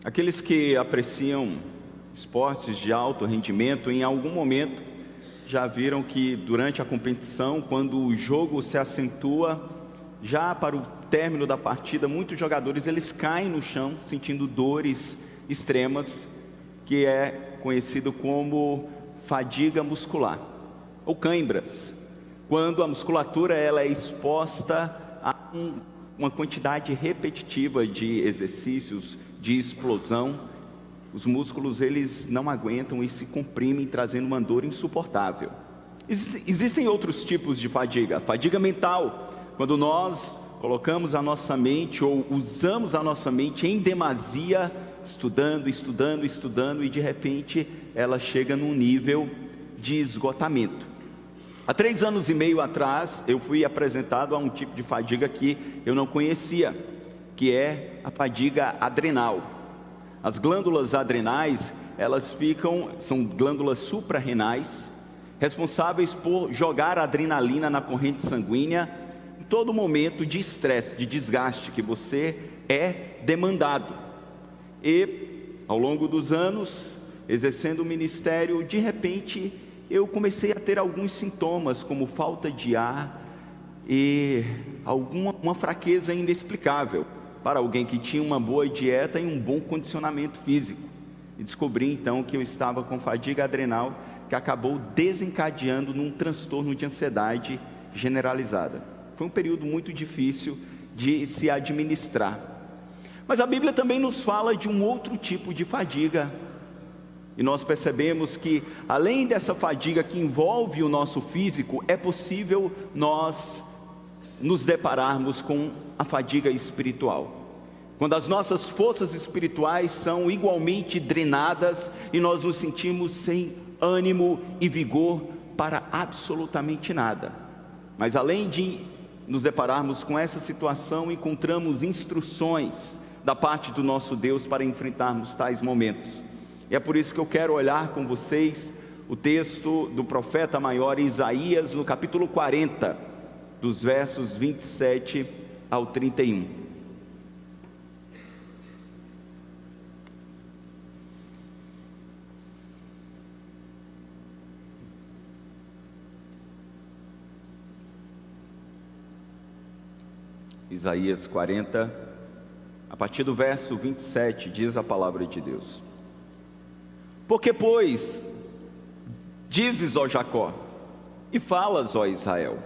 Aqueles que apreciam esportes de alto rendimento, em algum momento já viram que durante a competição, quando o jogo se acentua, já para o término da partida, muitos jogadores eles caem no chão sentindo dores extremas, que é conhecido como fadiga muscular ou cãibras, quando a musculatura ela é exposta a uma quantidade repetitiva de exercícios de explosão. Os músculos eles não aguentam e se comprimem, trazendo uma dor insuportável. Existem outros tipos de fadiga. Fadiga mental, quando nós colocamos a nossa mente ou usamos a nossa mente em demasia, estudando e de repente ela chega num nível de esgotamento. Há 3 anos e meio atrás eu fui apresentado a um tipo de fadiga que eu não conhecia, que é a fadiga adrenal. As glândulas adrenais, são glândulas suprarrenais, responsáveis por jogar adrenalina na corrente sanguínea em todo momento de estresse, de desgaste que você é demandado. E ao longo dos anos, exercendo o ministério, de repente eu comecei a ter alguns sintomas, como falta de ar e uma fraqueza inexplicável para alguém que tinha uma boa dieta e um bom condicionamento físico. E descobri então que eu estava com fadiga adrenal, que acabou desencadeando num transtorno de ansiedade generalizada. Foi um período muito difícil de se administrar. Mas a Bíblia também nos fala de um outro tipo de fadiga. E nós percebemos que, além dessa fadiga que envolve o nosso físico, é possível nós nos depararmos com a fadiga espiritual. Quando as nossas forças espirituais são igualmente drenadas e nós nos sentimos sem ânimo e vigor para absolutamente nada. Mas além de nos depararmos com essa situação, encontramos instruções da parte do nosso Deus para enfrentarmos tais momentos. E é por isso que eu quero olhar com vocês o texto do profeta maior Isaías, no capítulo 40, dos versos 27 ao 31. Isaías 40, a partir do verso 27, diz a palavra de Deus: Porque, pois, dizes, ó Jacó, e falas, ó Israel,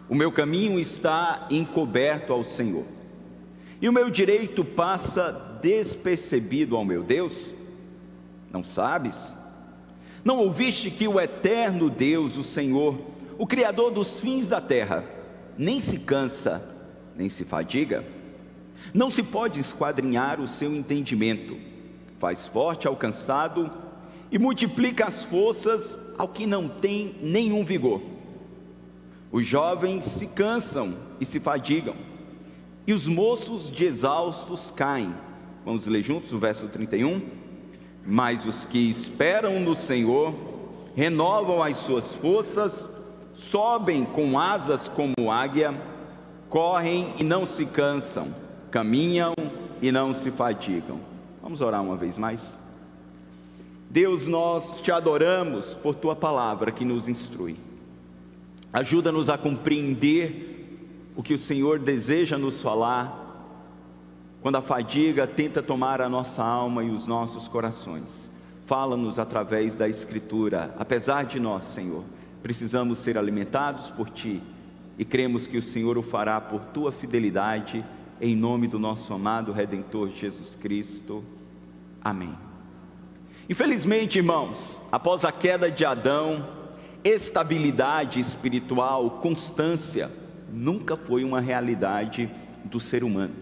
o meu caminho está encoberto ao Senhor, e o meu direito passa despercebido ao meu Deus? Não sabes? Não ouviste que o eterno Deus, o Senhor, o Criador dos fins da terra, nem se cansa, nem se fadiga? Não se pode esquadrinhar o seu entendimento. Faz forte ao cansado e multiplica as forças ao que não tem nenhum vigor. Os jovens se cansam e se fadigam, e os moços de exaustos caem. Vamos ler juntos o verso 31? Mas os que esperam no Senhor renovam as suas forças, sobem com asas como águia, correm e não se cansam, caminham e não se fadigam. Vamos orar uma vez mais? Deus, nós te adoramos por tua palavra que nos instrui. Ajuda-nos a compreender o que o Senhor deseja nos falar, quando a fadiga tenta tomar a nossa alma e os nossos corações. Fala-nos através da Escritura. Apesar de nós, Senhor, precisamos ser alimentados por Ti, e cremos que o Senhor o fará por Tua fidelidade, em nome do nosso amado Redentor Jesus Cristo. Amém. Infelizmente, irmãos, após a queda de Adão, estabilidade espiritual, constância, nunca foi uma realidade do ser humano.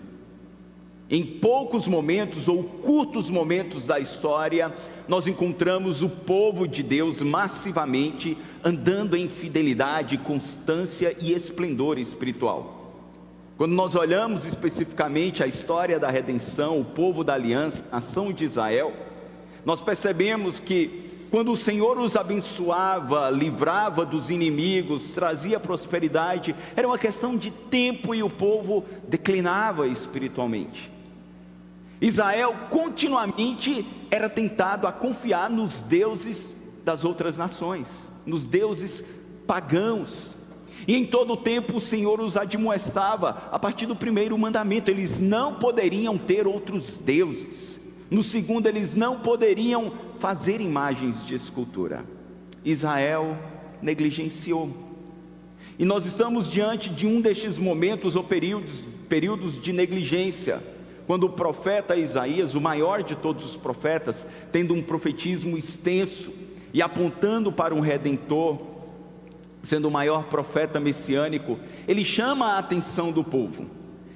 Em poucos momentos ou curtos momentos da história, nós encontramos o povo de Deus massivamente andando em fidelidade, constância e esplendor espiritual. Quando nós olhamos especificamente a história da redenção, o povo da aliança, a nação de Israel, nós percebemos que quando o Senhor os abençoava, livrava dos inimigos, trazia prosperidade, era uma questão de tempo e o povo declinava espiritualmente. Israel continuamente era tentado a confiar nos deuses das outras nações, nos deuses pagãos. E em todo o tempo o Senhor os admoestava, a partir do primeiro mandamento, eles não poderiam ter outros deuses. No segundo, eles não poderiam fazer imagens de escultura. Israel negligenciou. E nós estamos diante de um destes momentos ou períodos de negligência, quando o profeta Isaías, o maior de todos os profetas, tendo um profetismo extenso e apontando para um Redentor, sendo o maior profeta messiânico, ele chama a atenção do povo.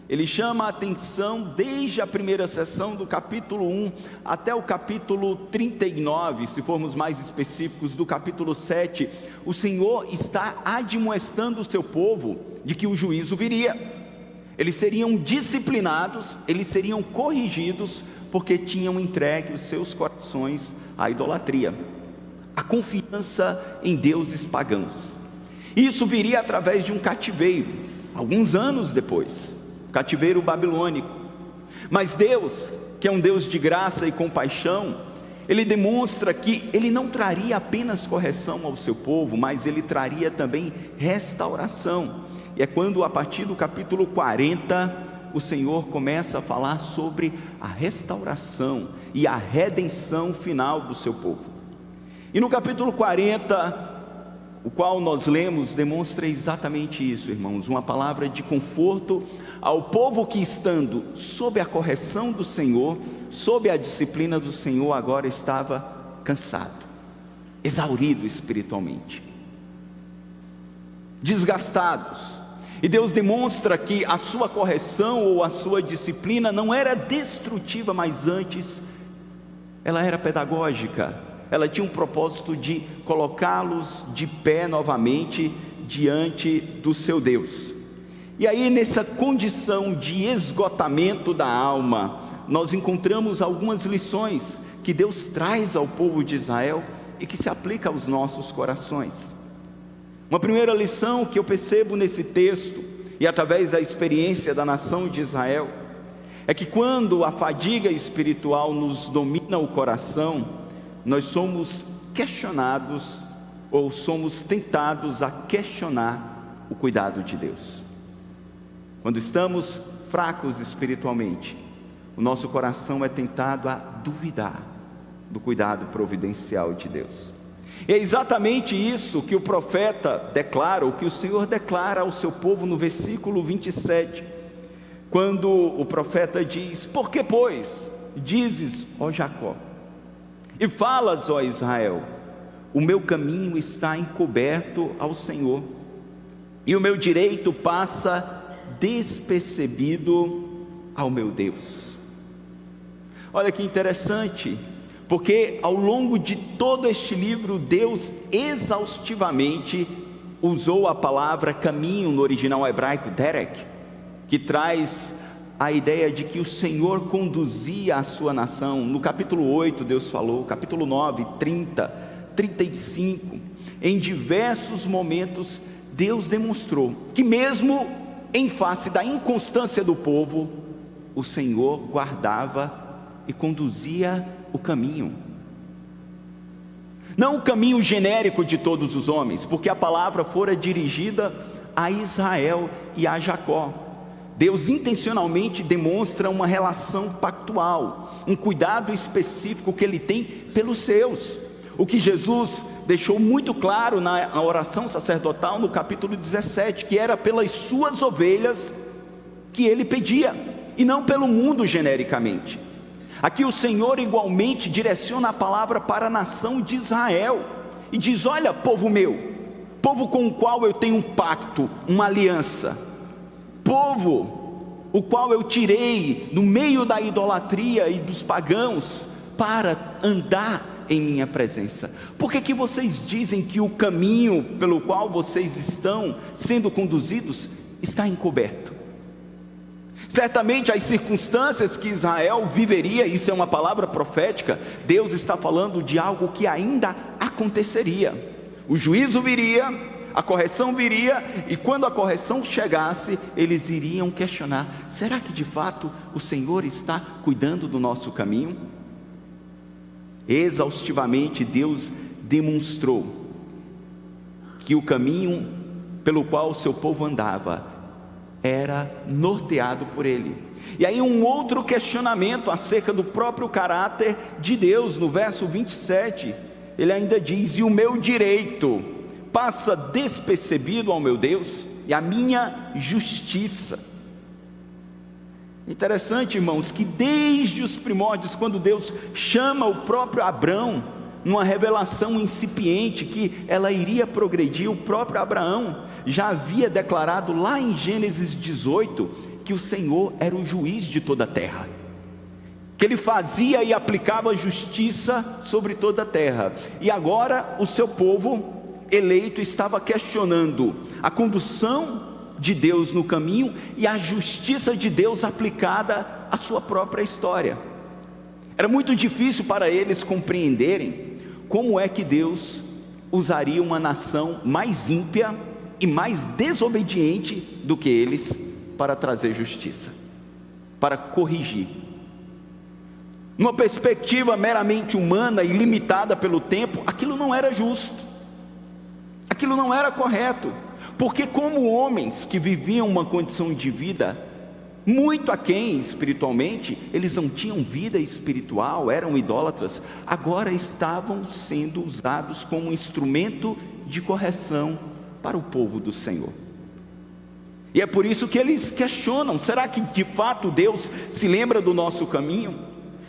Ele chama a atenção desde a primeira sessão do capítulo 1 até o capítulo 39, se formos mais específicos, do capítulo 7, o Senhor está admoestando o seu povo de que o juízo viria. Eles seriam disciplinados, eles seriam corrigidos, porque tinham entregue os seus corações à idolatria, a confiança em deuses pagãos. Isso viria através de um cativeiro, alguns anos depois, cativeiro babilônico. Mas Deus, que é um Deus de graça e compaixão, Ele demonstra que Ele não traria apenas correção ao seu povo, mas Ele traria também restauração. E é quando, a partir do capítulo 40, o Senhor começa a falar sobre a restauração e a redenção final do seu povo. E no capítulo 40, o qual nós lemos, demonstra exatamente isso, irmãos, uma palavra de conforto ao povo que, estando sob a correção do Senhor, sob a disciplina do Senhor, agora estava cansado, exaurido espiritualmente, desgastados. E Deus demonstra que a sua correção ou a sua disciplina não era destrutiva, mas antes ela era pedagógica. Ela tinha um propósito de colocá-los de pé novamente diante do seu Deus. E aí, nessa condição de esgotamento da alma, nós encontramos algumas lições que Deus traz ao povo de Israel e que se aplica aos nossos corações. Uma primeira lição que eu percebo nesse texto, e através da experiência da nação de Israel, é que quando a fadiga espiritual nos domina o coração, nós somos questionados, ou somos tentados a questionar o cuidado de Deus. Quando estamos fracos espiritualmente, o nosso coração é tentado a duvidar do cuidado providencial de Deus. É exatamente isso que o profeta declara, o que o Senhor declara ao seu povo no versículo 27, quando o profeta diz: por que, pois, dizes, ó Jacó, e falas, ó Israel, o meu caminho está encoberto ao Senhor, e o meu direito passa despercebido ao meu Deus. Olha que interessante, porque ao longo de todo este livro, Deus exaustivamente usou a palavra caminho, no original hebraico, derek, que traz a ideia de que o Senhor conduzia a sua nação. No capítulo 8 Deus falou, capítulo 9, 30, 35, em diversos momentos Deus demonstrou que mesmo em face da inconstância do povo, o Senhor guardava e conduzia o caminho. Não o caminho genérico de todos os homens, porque a palavra fora dirigida a Israel e a Jacó. Deus intencionalmente demonstra uma relação pactual, um cuidado específico que Ele tem pelos seus, o que Jesus deixou muito claro na oração sacerdotal no capítulo 17, que era pelas suas ovelhas que Ele pedia, e não pelo mundo genericamente. Aqui o Senhor igualmente direciona a palavra para a nação de Israel, e diz: olha, povo meu, povo com o qual eu tenho um pacto, uma aliança, povo o qual eu tirei no meio da idolatria e dos pagãos, para andar em minha presença. Por que vocês dizem que o caminho pelo qual vocês estão sendo conduzidos está encoberto? Certamente as circunstâncias que Israel viveria, isso é uma palavra profética, Deus está falando de algo que ainda aconteceria. O juízo viria, a correção viria, e quando a correção chegasse, eles iriam questionar: será que de fato o Senhor está cuidando do nosso caminho? Exaustivamente Deus demonstrou que o caminho pelo qual o seu povo andava era norteado por Ele. E aí um outro questionamento acerca do próprio caráter de Deus, no verso 27, ele ainda diz: e o meu direito passa despercebido ao meu Deus, e a minha justiça. Interessante, irmãos, que desde os primórdios, quando Deus chama o próprio Abrão, numa revelação incipiente que ela iria progredir, o próprio Abraão já havia declarado lá em Gênesis 18, que o Senhor era o juiz de toda a terra, que Ele fazia e aplicava justiça sobre toda a terra. E agora o seu povo eleito estava questionando a condução de Deus no caminho e a justiça de Deus aplicada à sua própria história. Era muito difícil para eles compreenderem como é que Deus usaria uma nação mais ímpia e mais desobediente do que eles para trazer justiça, para corrigir. Numa perspectiva meramente humana e limitada pelo tempo, aquilo não era justo, aquilo não era correto, porque como homens que viviam uma condição de vida muito aquém espiritualmente, eles não tinham vida espiritual, eram idólatras, agora estavam sendo usados como um instrumento de correção para o povo do Senhor. E é por isso que eles questionam: será que de fato Deus se lembra do nosso caminho?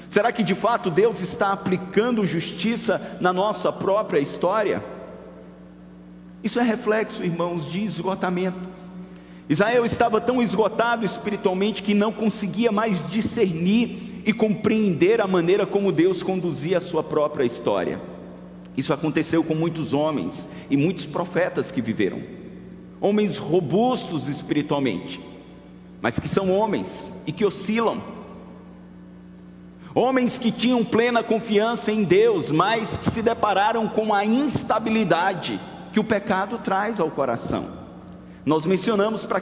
Será que de fato Deus está aplicando justiça na nossa própria história? Isso é reflexo, irmãos, de esgotamento. Israel estava tão esgotado espiritualmente que não conseguia mais discernir e compreender a maneira como Deus conduzia a sua própria história. Isso aconteceu com muitos homens e muitos profetas que viveram, homens robustos espiritualmente, mas que são homens e que oscilam, homens que tinham plena confiança em Deus, mas que se depararam com a instabilidade que o pecado traz ao coração. Nós mencionamos para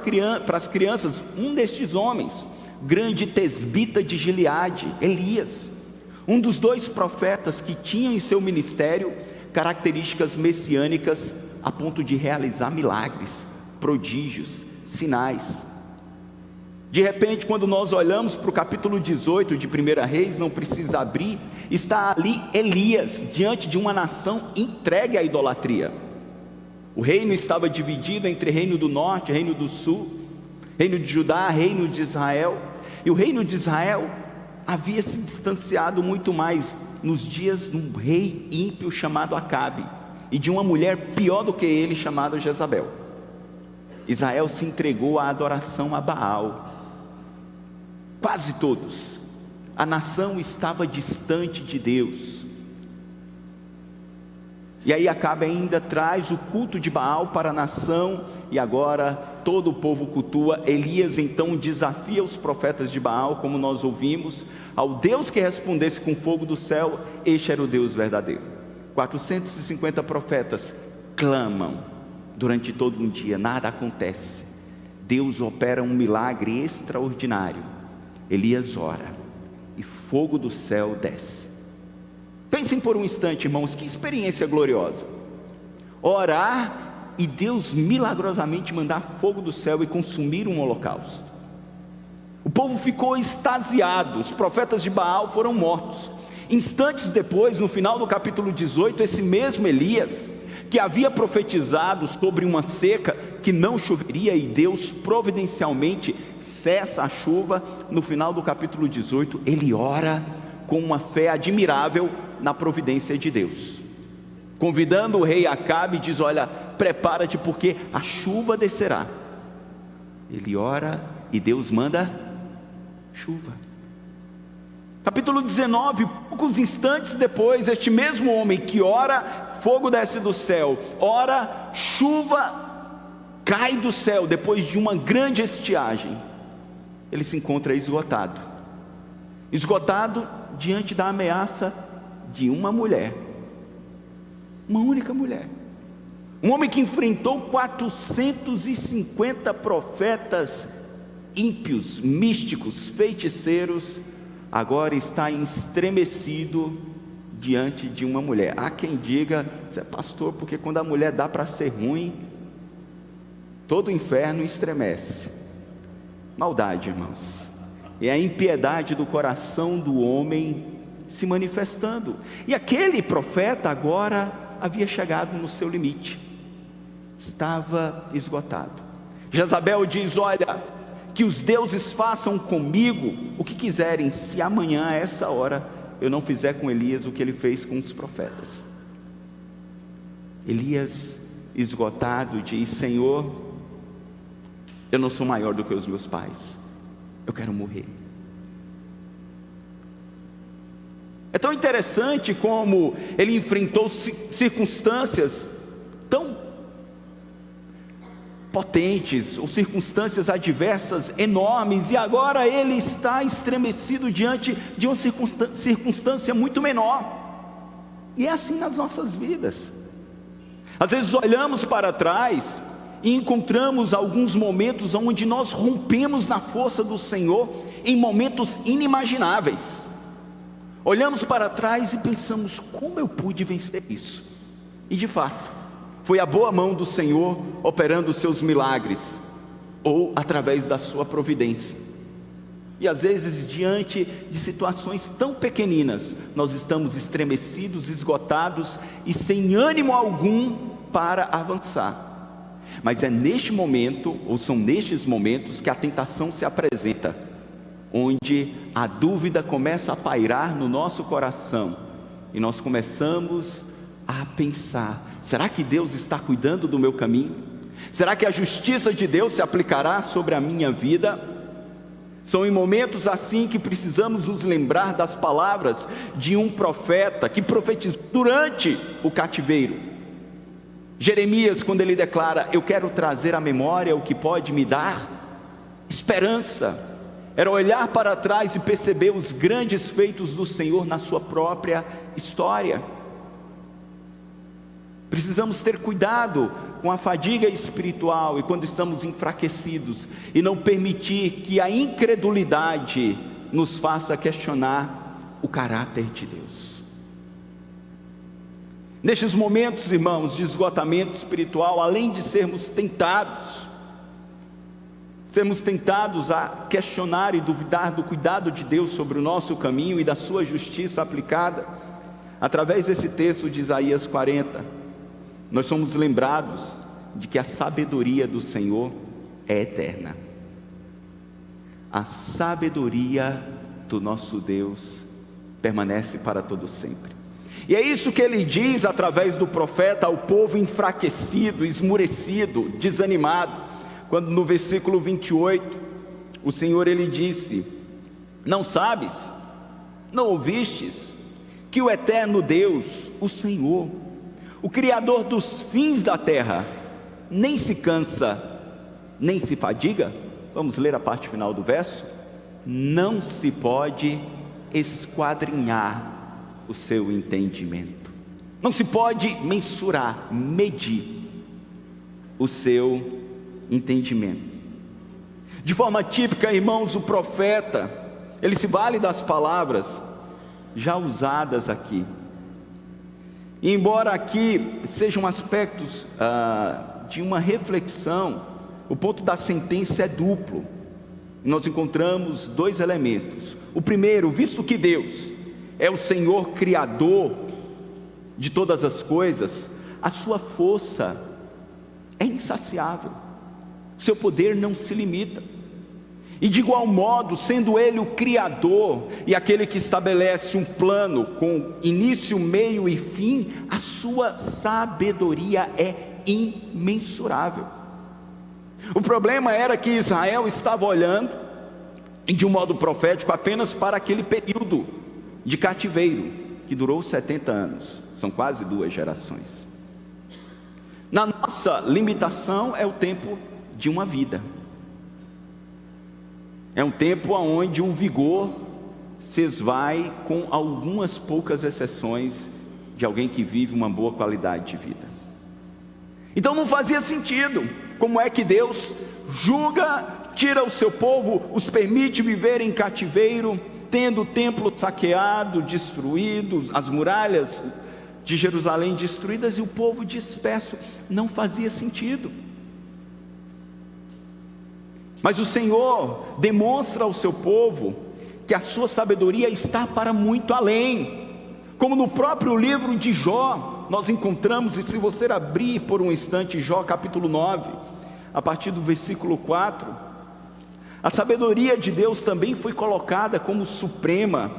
as crianças um destes homens, grande tesbita de Gileade, Elias, um dos 2 profetas que tinham em seu ministério características messiânicas a ponto de realizar milagres, prodígios, sinais. De repente, quando nós olhamos para o capítulo 18 de 1 Reis, não precisa abrir, está ali Elias diante de uma nação entregue à idolatria. O reino estava dividido entre reino do norte, reino do sul, reino de Judá, reino de Israel. E o reino de Israel havia se distanciado muito mais nos dias de um rei ímpio chamado Acabe e de uma mulher pior do que ele chamada Jezabel. Israel se entregou à adoração a Baal. Quase todos. A nação estava distante de Deus. E aí Acabe ainda traz o culto de Baal para a nação, e agora todo o povo cultua. Elias então desafia os profetas de Baal, como nós ouvimos, ao Deus que respondesse com fogo do céu. Este era o Deus verdadeiro. 450 profetas clamam durante todo um dia, nada acontece. Deus opera um milagre extraordinário. Elias ora e fogo do céu desce. Pensem por um instante, irmãos, que experiência gloriosa. Orar e Deus milagrosamente mandar fogo do céu e consumir um holocausto. O povo ficou extasiado, os profetas de Baal foram mortos. Instantes depois, no final do capítulo 18, esse mesmo Elias, que havia profetizado sobre uma seca que não choveria e Deus providencialmente cessa a chuva, no final do capítulo 18, ele ora com uma fé admirável na providência de Deus, convidando o rei Acabe, diz: olha, prepara-te porque a chuva descerá. Ele ora e Deus manda chuva. Capítulo 19, poucos instantes depois, este mesmo homem que ora, fogo desce do céu, ora, chuva cai do céu. Depois de uma grande estiagem, ele se encontra esgotado diante da ameaça de uma mulher, uma única mulher, Um homem que enfrentou 450 profetas ímpios, místicos, feiticeiros, agora está estremecido diante de uma mulher. Há quem diga: você é pastor, porque quando a mulher dá para ser ruim, todo o inferno estremece. Maldade, irmãos, é a impiedade do coração do homem se manifestando. E aquele profeta agora havia chegado no seu limite, estava esgotado. Jezabel diz: olha, que os deuses façam comigo o que quiserem, se amanhã a essa hora eu não fizer com Elias o que ele fez com os profetas. Elias, esgotado, diz: Senhor, eu não sou maior do que os meus pais, eu quero morrer. É tão interessante como ele enfrentou circunstâncias tão potentes, ou circunstâncias adversas enormes, e agora ele está estremecido diante de uma circunstância muito menor. E é assim nas nossas vidas. Às vezes olhamos para trás e encontramos alguns momentos onde nós rompemos na força do Senhor, em momentos inimagináveis. Olhamos para trás e pensamos: como eu pude vencer isso? E de fato, foi a boa mão do Senhor operando os seus milagres, ou através da sua providência. E às vezes, diante de situações tão pequeninas, nós estamos estremecidos, esgotados e sem ânimo algum para avançar. Mas é neste momento, ou são nestes momentos, que a tentação se apresenta, onde a dúvida começa a pairar no nosso coração, e nós começamos a pensar: será que Deus está cuidando do meu caminho? Será que a justiça de Deus se aplicará sobre a minha vida? São em momentos assim que precisamos nos lembrar das palavras de um profeta que profetizou durante o cativeiro. Jeremias, quando ele declara: eu quero trazer à memória o que pode me dar esperança. Era olhar para trás e perceber os grandes feitos do Senhor na sua própria história. Precisamos ter cuidado com a fadiga espiritual e quando estamos enfraquecidos, e não permitir que a incredulidade nos faça questionar o caráter de Deus. Nestes momentos, irmãos, de esgotamento espiritual, além de sermos tentados a questionar e duvidar do cuidado de Deus sobre o nosso caminho e da sua justiça aplicada, através desse texto de Isaías 40, nós somos lembrados de que a sabedoria do Senhor é eterna. A sabedoria do nosso Deus permanece para todo sempre. E é isso que ele diz através do profeta ao povo enfraquecido, esmurecido, desanimado, quando no versículo 28, o Senhor ele disse: não sabes, não ouvistes, que o eterno Deus, o Senhor, o Criador dos fins da terra, nem se cansa, nem se fadiga? Vamos ler a parte final do verso. Não se pode esquadrinhar o seu entendimento, não se pode mensurar, medir o seu entendimento. De forma típica, irmãos, o profeta, ele se vale das palavras já usadas aqui. E embora aqui sejam aspectos de uma reflexão, o ponto da sentença é duplo. Nós encontramos dois elementos. O primeiro: visto que Deus é o Senhor Criador de todas as coisas, a sua força é insaciável, o seu poder não se limita. E de igual modo, sendo Ele o Criador e aquele que estabelece um plano com início, meio e fim, a sua sabedoria é imensurável. O problema era que Israel estava olhando, de um modo profético, apenas para aquele período de cativeiro, que durou 70 anos, são quase 2 gerações. Na nossa limitação é o tempo de uma vida. É um tempo onde o vigor se esvai, com algumas poucas exceções de alguém que vive uma boa qualidade de vida. Então não fazia sentido. Como é que Deus julga, tira o seu povo, os permite viver em cativeiro, tendo o templo saqueado, destruído, as muralhas de Jerusalém destruídas e o povo disperso? Não fazia sentido. Mas o Senhor demonstra ao seu povo que a sua sabedoria está para muito além. Como no próprio livro de Jó, nós encontramos, e se você abrir por um instante Jó capítulo 9, a partir do versículo 4, a sabedoria de Deus também foi colocada como suprema,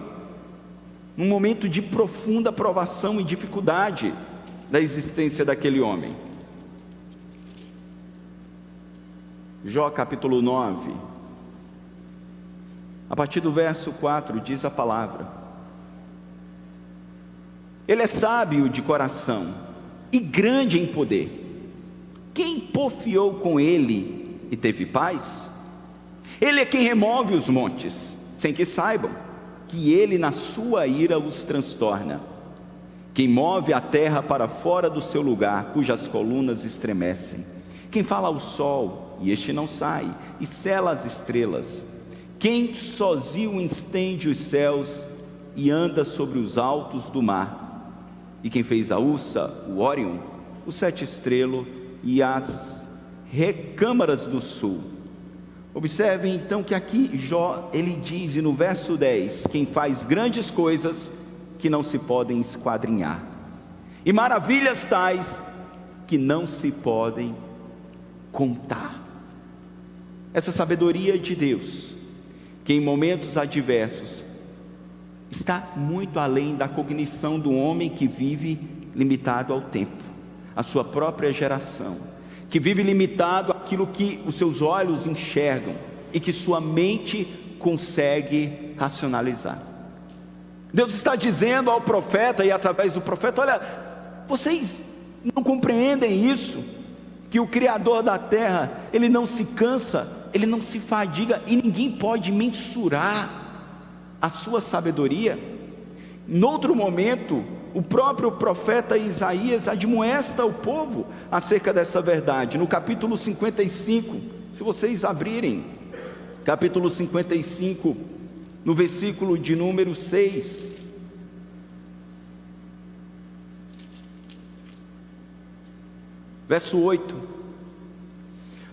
num momento de profunda provação e dificuldade da existência daquele homem. Jó capítulo 9, a partir do verso 4, diz a palavra: ele é sábio de coração e grande em poder. Quem porfiou com ele e teve paz? Ele é quem remove os montes, sem que saibam que ele na sua ira os transtorna. Quem move a terra para fora do seu lugar, cujas colunas estremecem. Quem fala ao sol, e este não sai, e sela as estrelas. Quem sozinho estende os céus e anda sobre os altos do mar. E quem fez a Ursa, o Órion, o sete estrelo e as recâmaras do sul. Observem então que aqui Jó, ele diz no verso 10, quem faz grandes coisas que não se podem esquadrinhar, e maravilhas tais que não se podem contar. Essa sabedoria de Deus, que em momentos adversos está muito além da cognição do homem que vive limitado ao tempo, à sua própria geração, que vive limitado àquilo que os seus olhos enxergam e que sua mente consegue racionalizar. Deus está dizendo ao profeta e através do profeta: olha, vocês não compreendem isso, que o Criador da terra, ele não se cansa, ele não se fadiga, e ninguém pode mensurar a sua sabedoria. Em outro momento, o próprio profeta Isaías admoesta o povo acerca dessa verdade, no capítulo 55, se vocês abrirem, capítulo 55, no versículo de número 6, verso 8: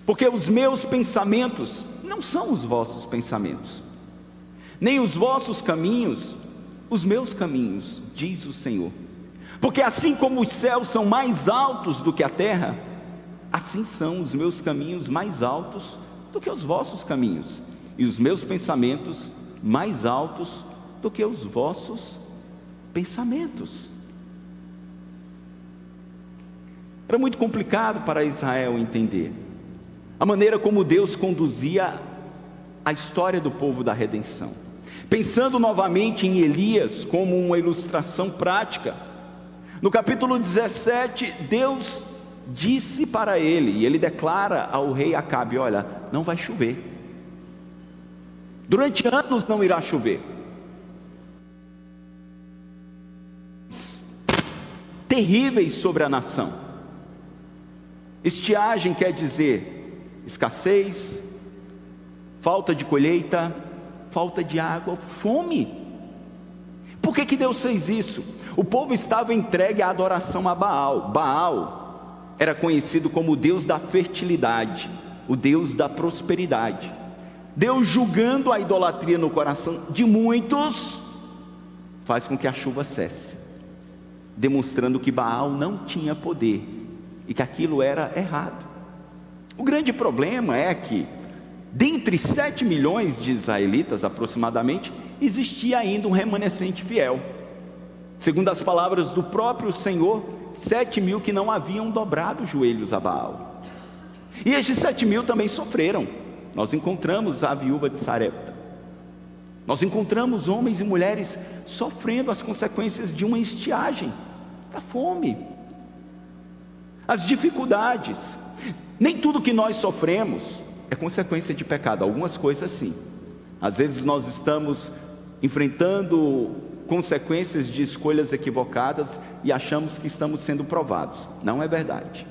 porque os meus pensamentos não são os vossos pensamentos, nem os vossos caminhos, os meus caminhos, diz o Senhor. Porque assim como os céus são mais altos do que a terra, assim são os meus caminhos mais altos do que os vossos caminhos, e os meus pensamentos mais altos do que os vossos pensamentos. Era muito complicado para Israel entender a maneira como Deus conduzia a história do povo da redenção. Pensando novamente em Elias como uma ilustração prática, no capítulo 17, Deus disse para ele, e ele declara ao rei Acabe: olha, não vai chover, durante anos não irá chover. Terríveis sobre a nação. Estiagem quer dizer escassez, falta de colheita, falta de água, fome. Por que Deus fez isso? O povo estava entregue à adoração a Baal. Baal era conhecido como o Deus da fertilidade, o Deus da prosperidade. Deus, julgando a idolatria no coração de muitos, faz com que a chuva cesse, demonstrando que Baal não tinha poder e que aquilo era errado. O grande problema é que dentre 7 milhões de israelitas aproximadamente, existia ainda um remanescente fiel. Segundo as palavras do próprio Senhor, 7 mil que não haviam dobrado os joelhos a Baal. E esses 7 mil também sofreram. Nós encontramos a viúva de Sarepta. Nós encontramos homens e mulheres sofrendo as consequências de uma estiagem, da fome, as dificuldades. Nem tudo que nós sofremos é consequência de pecado, algumas coisas sim. Às vezes nós estamos enfrentando consequências de escolhas equivocadas e achamos que estamos sendo provados. Não é verdade.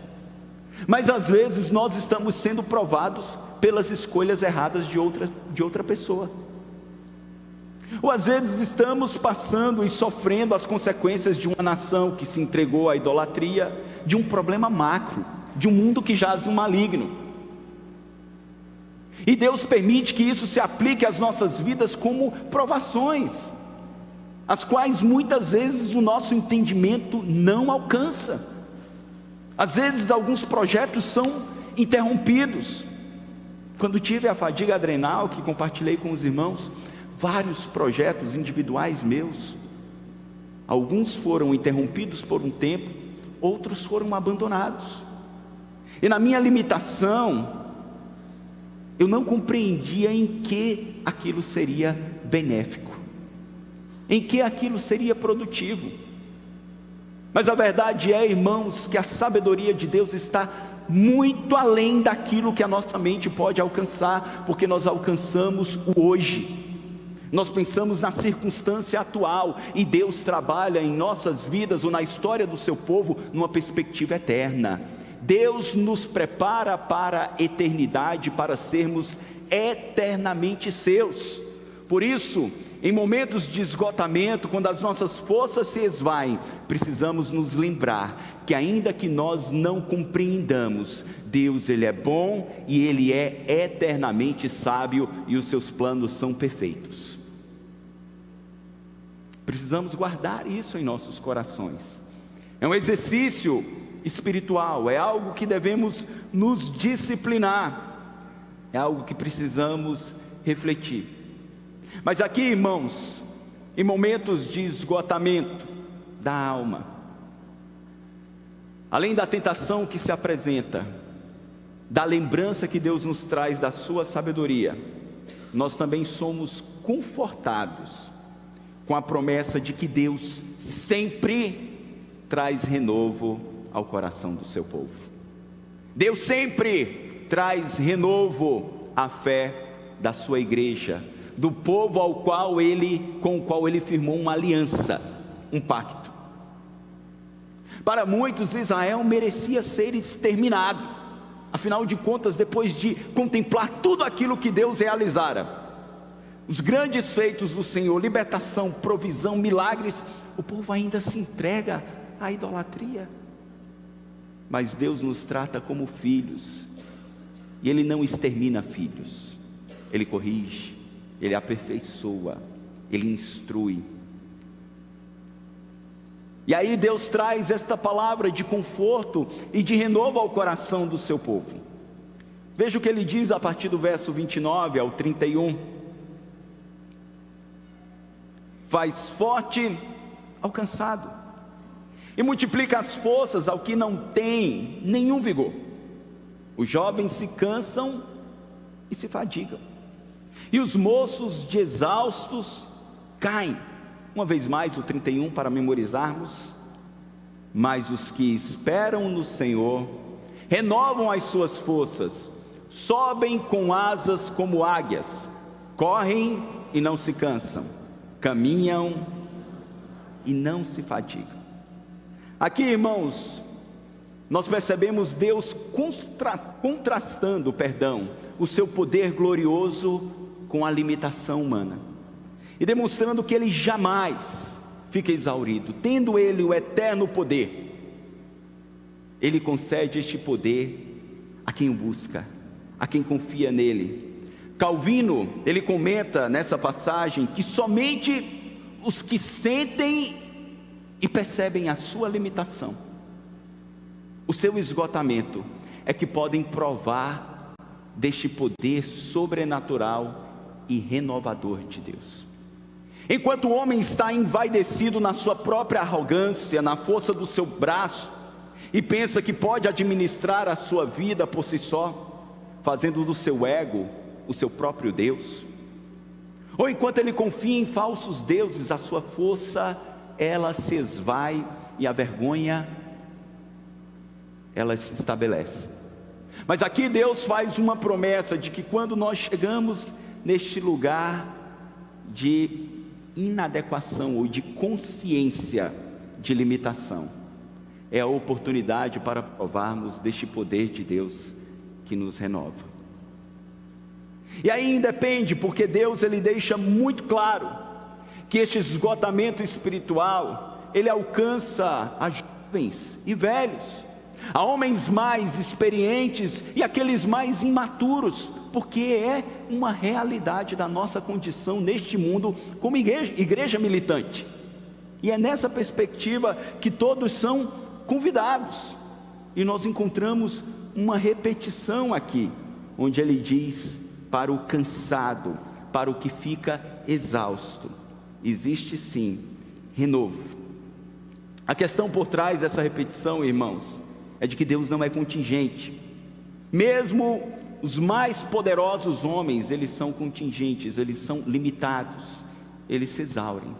Mas às vezes nós estamos sendo provados pelas escolhas erradas de outra pessoa. Ou às vezes estamos passando e sofrendo as consequências de uma nação que se entregou à idolatria, de um problema macro, de um mundo que jaz no maligno. E Deus permite que isso se aplique às nossas vidas como provações, as quais muitas vezes o nosso entendimento não alcança. Às vezes alguns projetos são interrompidos. Quando tive a fadiga adrenal, que compartilhei com os irmãos, vários projetos individuais meus, alguns foram interrompidos por um tempo, outros foram abandonados. E na minha limitação, eu não compreendia em que aquilo seria benéfico, em que aquilo seria produtivo. Mas a verdade é, irmãos, que a sabedoria de Deus está muito além daquilo que a nossa mente pode alcançar, porque nós alcançamos o hoje. Nós pensamos na circunstância atual, e Deus trabalha em nossas vidas ou na história do seu povo numa perspectiva eterna. Deus nos prepara para a eternidade, para sermos eternamente seus. Por isso, em momentos de esgotamento, quando as nossas forças se esvaem, precisamos nos lembrar que ainda que nós não compreendamos, Deus, Ele é bom e Ele é eternamente sábio e os seus planos são perfeitos. Precisamos guardar isso em nossos corações. É um exercício espiritual, é algo que devemos nos disciplinar, é algo que precisamos refletir. Mas aqui, irmãos, em momentos de esgotamento da alma, além da tentação que se apresenta, da lembrança que Deus nos traz da sua sabedoria, nós também somos confortados com a promessa de que Deus sempre traz renovo ao coração do seu povo. Deus sempre traz renovo à fé da sua igreja, do povo com o qual ele firmou uma aliança, um pacto. Para muitos, Israel merecia ser exterminado. Afinal de contas, depois de contemplar tudo aquilo que Deus realizara, os grandes feitos do Senhor, libertação, provisão, milagres, o povo ainda se entrega à idolatria. Mas Deus nos trata como filhos, e Ele não extermina filhos, Ele corrige, Ele aperfeiçoa, Ele instrui. E aí Deus traz esta palavra de conforto e de renovo ao coração do seu povo. Veja o que Ele diz a partir do verso 29 ao 31. Faz forte ao cansado, e multiplica as forças ao que não tem nenhum vigor. Os jovens se cansam e se fadigam, e os moços de exaustos caem. Uma vez mais o 31 para memorizarmos. Mas os que esperam no Senhor renovam as suas forças, sobem com asas como águias, correm e não se cansam, caminham e não se fatigam. Aqui, irmãos, nós percebemos Deus contrastando, o seu poder glorioso com a limitação humana, e demonstrando que Ele jamais fica exaurido. Tendo Ele o eterno poder, Ele concede este poder a quem o busca, a quem confia nele. Calvino, ele comenta nessa passagem que somente os que sentem e percebem a sua limitação, o seu esgotamento, é que podem provar deste poder sobrenatural e renovador de Deus. Enquanto o homem está envaidecido na sua própria arrogância, na força do seu braço, e pensa que pode administrar a sua vida por si só, fazendo do seu ego o seu próprio Deus, ou enquanto ele confia em falsos deuses, a sua força, ela se esvai e a vergonha, ela se estabelece. Mas aqui Deus faz uma promessa de que quando nós chegamos neste lugar de inadequação ou de consciência de limitação, é a oportunidade para provarmos deste poder de Deus que nos renova. E aí independe, porque Deus ele deixa muito claro que este esgotamento espiritual, ele alcança a jovens e velhos, a homens mais experientes e aqueles mais imaturos, porque é uma realidade da nossa condição neste mundo como igreja militante. E é nessa perspectiva que todos são convidados. E nós encontramos uma repetição aqui, onde ele diz: para o cansado, para o que fica exausto, existe sim renovo. A questão por trás dessa repetição, irmãos, é de que Deus não é contingente. Mesmo os mais poderosos homens, eles são contingentes, eles são limitados, eles se exaurem.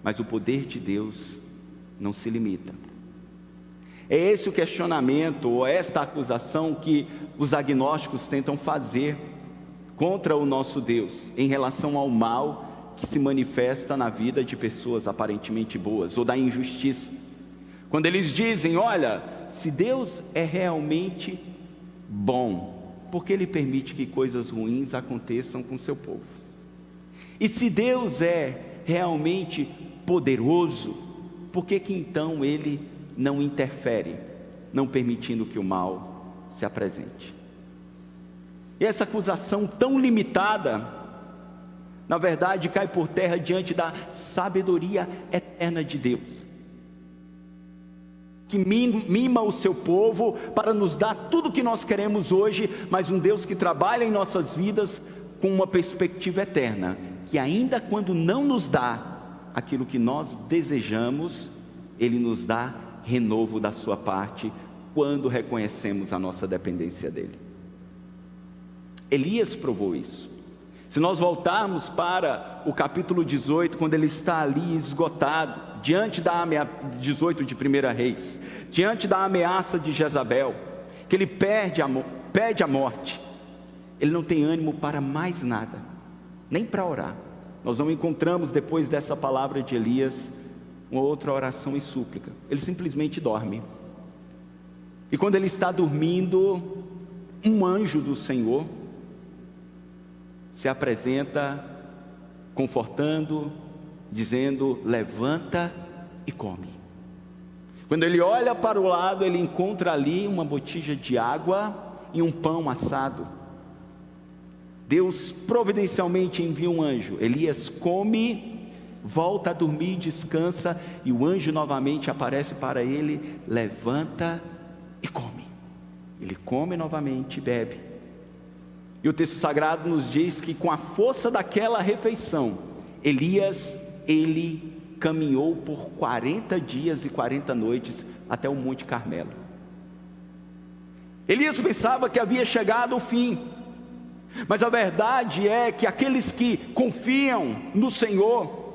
Mas o poder de Deus não se limita. É esse o questionamento, ou esta acusação que os agnósticos tentam fazer contra o nosso Deus, em relação ao mal que se manifesta na vida de pessoas aparentemente boas, ou da injustiça. Quando eles dizem: olha, se Deus é realmente bom, por que Ele permite que coisas ruins aconteçam com seu povo? E se Deus é realmente poderoso, por que então Ele não interfere, não permitindo que o mal se apresente? E essa acusação tão limitada, na verdade, cai por terra diante da sabedoria eterna de Deus, que mima o seu povo para nos dar tudo o que nós queremos hoje, mas um Deus que trabalha em nossas vidas com uma perspectiva eterna, que ainda quando não nos dá aquilo que nós desejamos, Ele nos dá renovo da sua parte, quando reconhecemos a nossa dependência dEle. Elias provou isso. Se nós voltarmos para o capítulo 18, quando ele está ali esgotado, diante da 18 de 1 Reis, diante da ameaça de Jezabel, que ele pede a morte, ele não tem ânimo para mais nada, nem para orar. Nós não encontramos depois dessa palavra de Elias uma outra oração e súplica. Ele simplesmente dorme. E quando ele está dormindo, um anjo do Senhor se apresenta confortando, dizendo: levanta e come. Quando ele olha para o lado, ele encontra ali uma botija de água e um pão assado. Deus providencialmente envia um anjo. Elias come, volta a dormir, descansa, e o anjo novamente aparece para ele: levanta e come. Ele come novamente e bebe. E o texto sagrado nos diz que com a força daquela refeição, Elias, ele caminhou por 40 dias e 40 noites até o Monte Carmelo. Elias pensava que havia chegado o fim, mas a verdade é que aqueles que confiam no Senhor,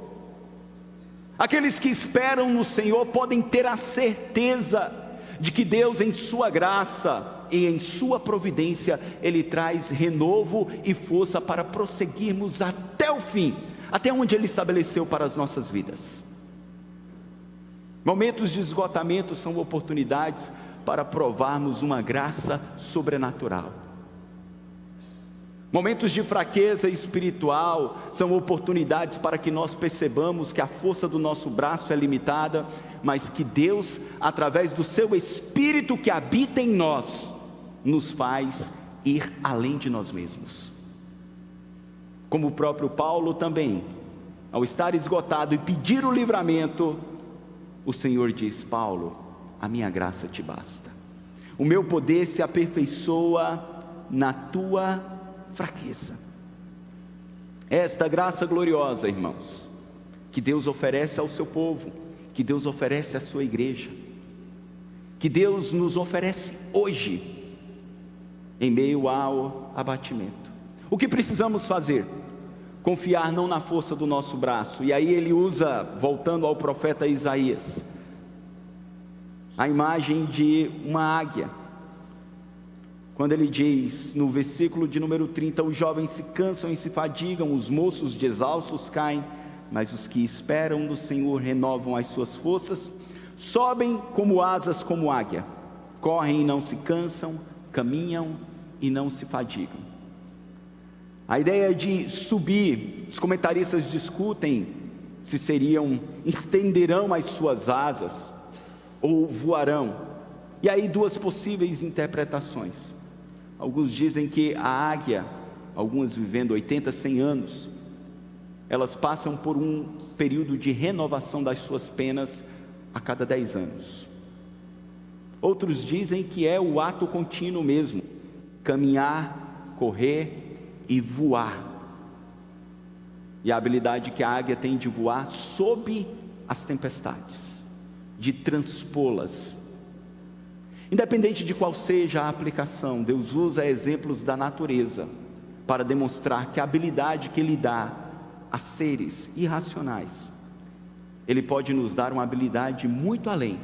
aqueles que esperam no Senhor, podem ter a certeza de que Deus, em sua graça e em sua providência, Ele traz renovo e força para prosseguirmos até o fim, até onde Ele estabeleceu para as nossas vidas. Momentos de esgotamento são oportunidades para provarmos uma graça sobrenatural. Momentos de fraqueza espiritual são oportunidades para que nós percebamos que a força do nosso braço é limitada, mas que Deus, através do seu Espírito que habita em nós, nos faz ir além de nós mesmos. Como o próprio Paulo também, ao estar esgotado e pedir o livramento, o Senhor diz: Paulo, a minha graça te basta, o meu poder se aperfeiçoa na tua fraqueza. Esta graça gloriosa, irmãos, que Deus oferece ao seu povo, que Deus oferece à sua igreja, que Deus nos oferece hoje, em meio ao abatimento. O que precisamos fazer? Confiar não na força do nosso braço. E aí ele usa, voltando ao profeta Isaías, a imagem de uma águia, quando ele diz no versículo de número 30: os jovens se cansam e se fadigam, os moços de exaustos caem, mas os que esperam no Senhor renovam as suas forças, sobem como asas como águia, correm e não se cansam, caminham e não se fadigam. A ideia de subir, os comentaristas discutem se estenderão as suas asas ou voarão. E aí duas possíveis interpretações. Alguns dizem que a águia, algumas vivendo 80, 100 anos, elas passam por um período de renovação das suas penas a cada 10 anos. Outros dizem que é o ato contínuo mesmo, caminhar, correr e voar. E a habilidade que a águia tem de voar sob as tempestades, de transpô-las. Independente de qual seja a aplicação, Deus usa exemplos da natureza para demonstrar que a habilidade que Ele dá a seres irracionais, Ele pode nos dar uma habilidade muito além,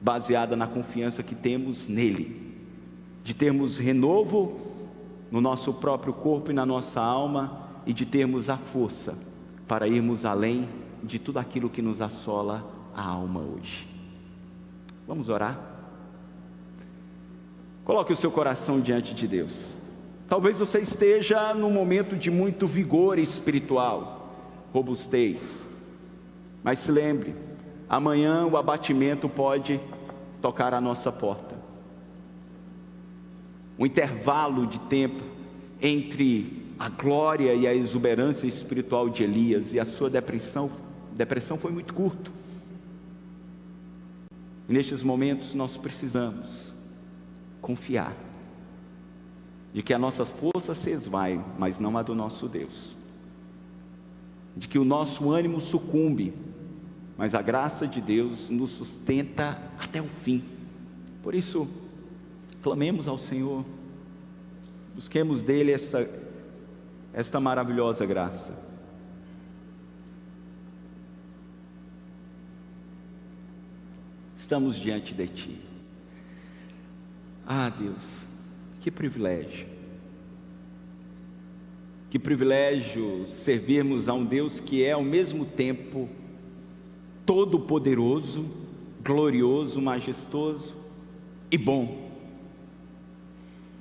baseada na confiança que temos nele, de termos renovo no nosso próprio corpo e na nossa alma, e de termos a força para irmos além de tudo aquilo que nos assola a alma hoje. Vamos orar? Coloque o seu coração diante de Deus. Talvez você esteja num momento de muito vigor espiritual, robustez, mas se lembre, amanhã o abatimento pode tocar a nossa porta. Um intervalo de tempo entre a glória e a exuberância espiritual de Elias e a sua depressão foi muito curto. E nestes momentos nós precisamos confiar de que a nossa força se esvai, mas não a do nosso Deus, de que o nosso ânimo sucumbe, mas a graça de Deus nos sustenta até o fim. Por isso, clamemos ao Senhor, busquemos dele esta maravilhosa graça. Estamos diante de Ti. Ah, Deus, que privilégio servirmos a um Deus que é ao mesmo tempo todo-poderoso, glorioso, majestoso e bom,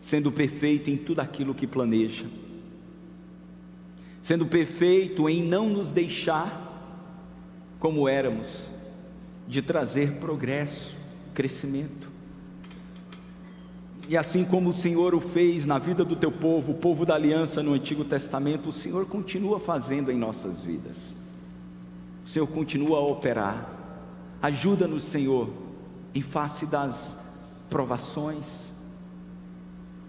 sendo perfeito em tudo aquilo que planeja, sendo perfeito em não nos deixar como éramos, de trazer progresso, crescimento. E assim como o Senhor o fez na vida do teu povo, o povo da aliança no Antigo Testamento, o Senhor continua fazendo em nossas vidas. O Senhor continua a operar. Ajuda-nos, Senhor, em face das provações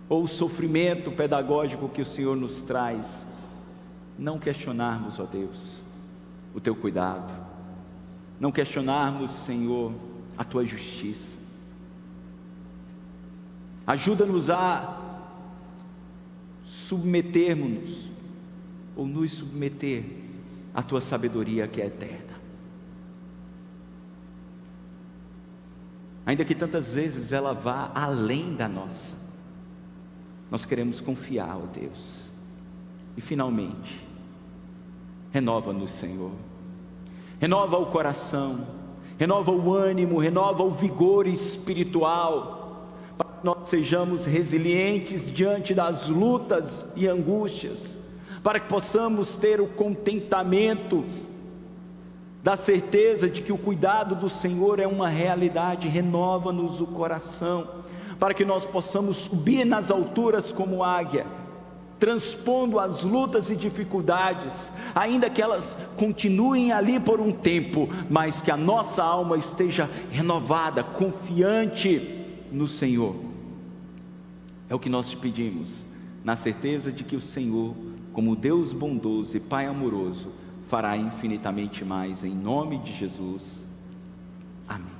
ou o sofrimento pedagógico que o Senhor nos traz, não questionarmos, ó Deus, o teu cuidado, não questionarmos, Senhor, a tua justiça. Ajuda-nos a submetermos-nos ou nos submeter à tua sabedoria que é eterna. Ainda que tantas vezes ela vá além da nossa, nós queremos confiar, ó Deus. E finalmente, renova-nos, Senhor. Renova o coração, renova o ânimo, renova o vigor espiritual, para que nós sejamos resilientes diante das lutas e angústias, para que possamos ter o contentamento da certeza de que o cuidado do Senhor é uma realidade. Renova-nos o coração, para que nós possamos subir nas alturas como águia, transpondo as lutas e dificuldades, ainda que elas continuem ali por um tempo, mas que a nossa alma esteja renovada, confiante no Senhor. É o que nós te pedimos, na certeza de que o Senhor, como Deus bondoso e Pai amoroso, fará infinitamente mais, em nome de Jesus. Amém.